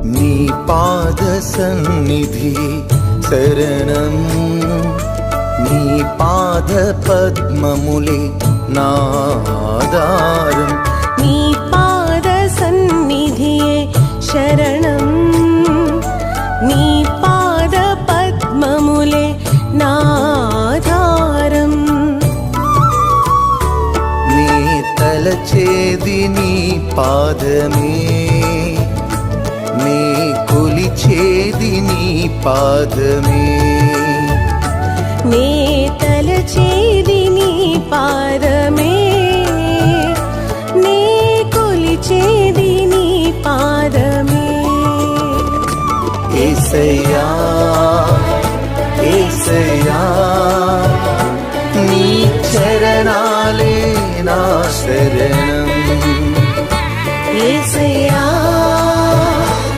నీ పాద సన్నిధి శరణం, నీ పాద పద్మములే నాధారం. నీ పాద సన్నిధియే శరణం, నీ పాద పద్మములే నాధారం. నీ తలచేది నీ పాదమే, నీ కొలిచేది నీ పాదమే. నే తలచేది నీ పాదమే, నే కొలిచేది నీ పాదమే. యేసయ్యా యేసయ్యా, నీ చరణాలే నా శరణం.